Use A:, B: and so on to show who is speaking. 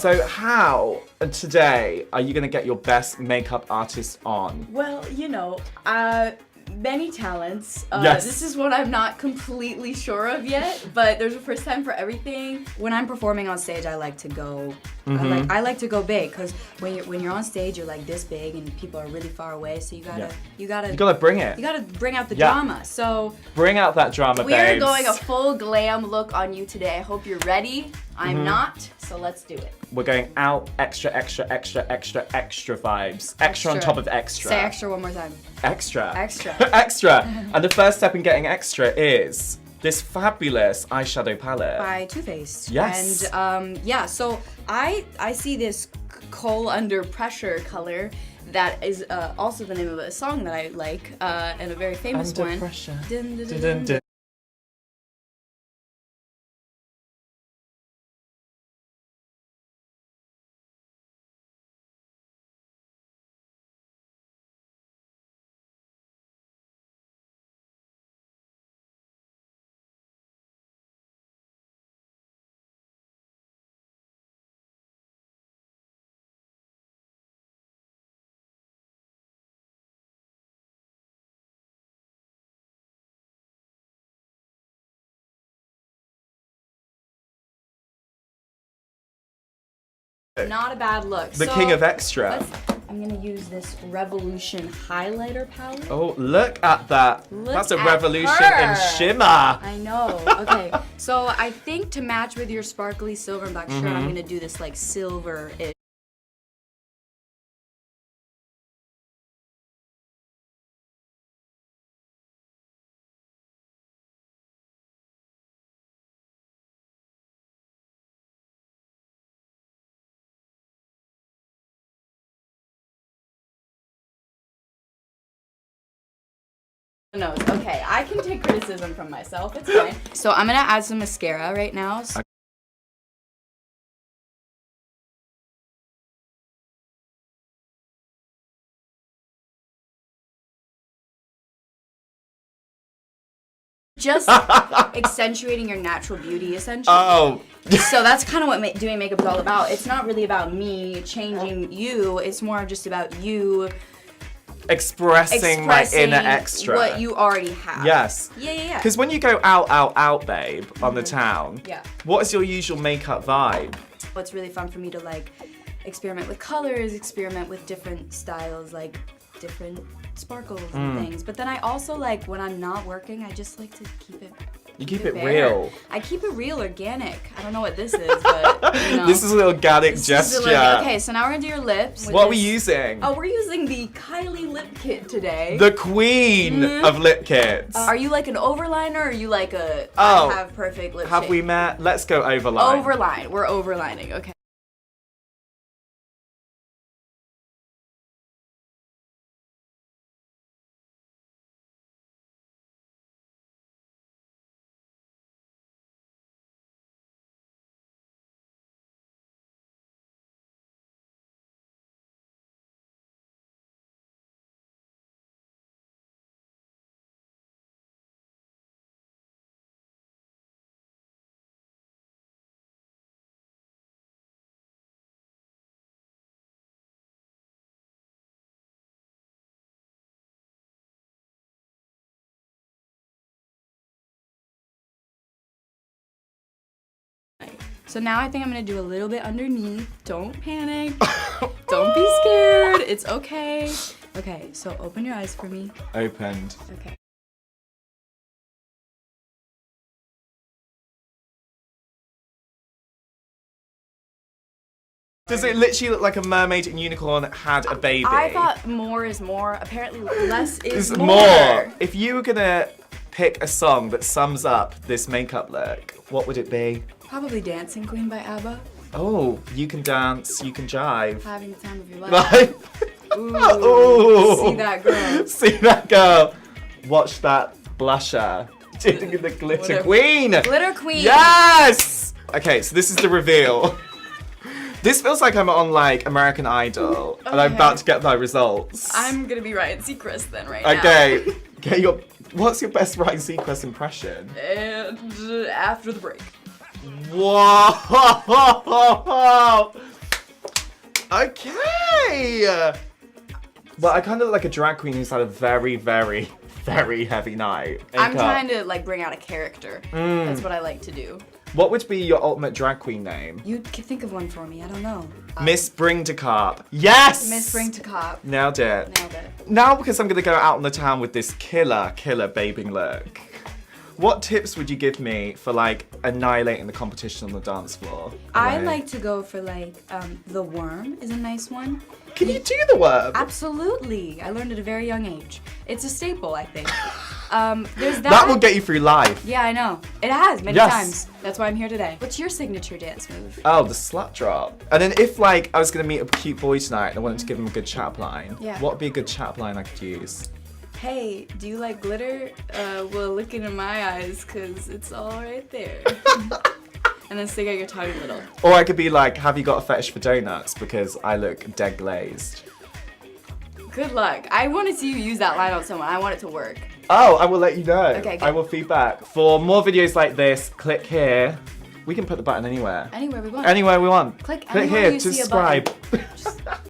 A: So how today are you going to get your best makeup artist on?
B: Well, you know, many talents.
A: Yes.
B: This is what I'm not completely sure of yet, but there's a first time for everything. When I'm performing on stage, I like to go. I like to go big because when you're on stage, you're like this big and people are really far away. So you gotta
A: bring it.
B: You gotta bring out the drama. So
A: bring out that drama,
B: we are
A: babes.
B: going a full glam look on you today. I hope you're ready. I'm not, so let's do it.
A: We're going out extra vibes. Extra on top of extra.
B: Say extra one more time.
A: Extra.
B: Extra.
A: Extra. And the first step in getting extra is this fabulous eyeshadow palette.
B: By Too Faced.
A: Yes.
B: And yeah, so I see this Coal Under Pressure color that is also the name of a song that I like, and a very famous
A: Under
B: one.
A: pressure.
B: Dun, dun, dun,
A: Dun, dun.
B: Not a bad look.
A: The king of extra.
B: I'm gonna use this Revolution highlighter palette.
A: Oh, look at that.
B: Look
A: That's a
B: at
A: revolution
B: her.
A: in shimmer.
B: I know. Okay, so I think to match with your sparkly silver and black shirt, I'm gonna do this like silver-ish. Nose. Okay, I can take criticism from myself. It's fine. So I'm gonna add some mascara right now. Just accentuating your natural beauty, essentially.
A: Oh.
B: So that's kind of what doing makeup is all about. It's not really about me changing you. It's more just about you
A: Expressing my inner extra.
B: What you already have.
A: Yes.
B: Yeah.
A: Because when you go out, babe, on the town, what is your usual makeup vibe?
B: What's really fun for me to like experiment with colors, experiment with different styles, like different sparkles and things. But then I also like when I'm not working, I just like to keep it.
A: You keep it
B: bare.
A: real.
B: I keep it real, organic. I don't know what this is, but you know.
A: This is an organic gesture.
B: Okay, so now we're gonna do your lips.
A: What are we using?
B: Oh, we're using the Kylie lip kit today.
A: The queen of lip kits.
B: Are you like an overliner or are you like a
A: Oh,
B: I have perfect lip
A: have
B: shape?
A: we met? Let's go overline.
B: Overline. We're overlining. Okay. So now I think I'm gonna do a little bit underneath. Don't panic. Don't be scared. It's okay. Okay, so open your eyes for me.
A: Opened.
B: Okay.
A: Does it literally look like a mermaid and unicorn had a baby?
B: I thought more is more. Apparently less is
A: It's
B: more.
A: more. If you were gonna pick a song that sums up this makeup look, what would it be?
B: Probably Dancing Queen by ABBA.
A: Oh, you can dance, you can jive.
B: Having the time of your life.
A: Right?
B: Ooh, see that girl.
A: See that girl. Watch that blusher. Doing the glitter queen.
B: Glitter queen.
A: Yes! Okay, so this is the reveal. This feels like I'm on like American Idol and I'm about to get my results.
B: I'm gonna be Ryan Seacrest then right
A: Okay, what's your best Ryan Seacrest impression?
B: And after the break.
A: Whoa! Okay. Well, I kind of look like a drag queen who's had a very, very, very heavy night.
B: I'm trying to like bring out a character. That's what I like to do.
A: What would be your ultimate drag queen name?
B: You can think of one for me. I don't know.
A: Miss Bring to Carp. Yes!
B: Miss Bring to Cop.
A: Nailed it.
B: Nailed it.
A: Now, because I'm going to go out on the town with this killer babing look, what tips would you give me for like annihilating the competition on the dance floor?
B: I like to go for like the worm is a nice one.
A: Can you do the worm?
B: Absolutely. I learned at a very young age. It's a staple, I think. There's that.
A: That will get you through life.
B: Yeah, I know. It has many
A: Yes.
B: times. That's why I'm here today. What's your signature dance move?
A: Oh, the slut drop. And then if like I was gonna meet a cute boy tonight and I wanted to give him a good chat line,
B: Yeah.
A: what would be a good chat line I could use?
B: Hey, do you like glitter? Well, look into my eyes, cause it's all right there. And then stick out your tongue a little.
A: Or I could be like, have you got a fetish for donuts? Because I look dead glazed.
B: Good luck. I want to see you use that line on someone. I want it to work.
A: Oh, I will let you know.
B: Okay, good.
A: I will feedback. For more videos like this, click here. We can put the button anywhere.
B: Anywhere we want.
A: Anywhere we want.
B: Click
A: Click
B: anywhere
A: here
B: you
A: to
B: see a button.
A: subscribe.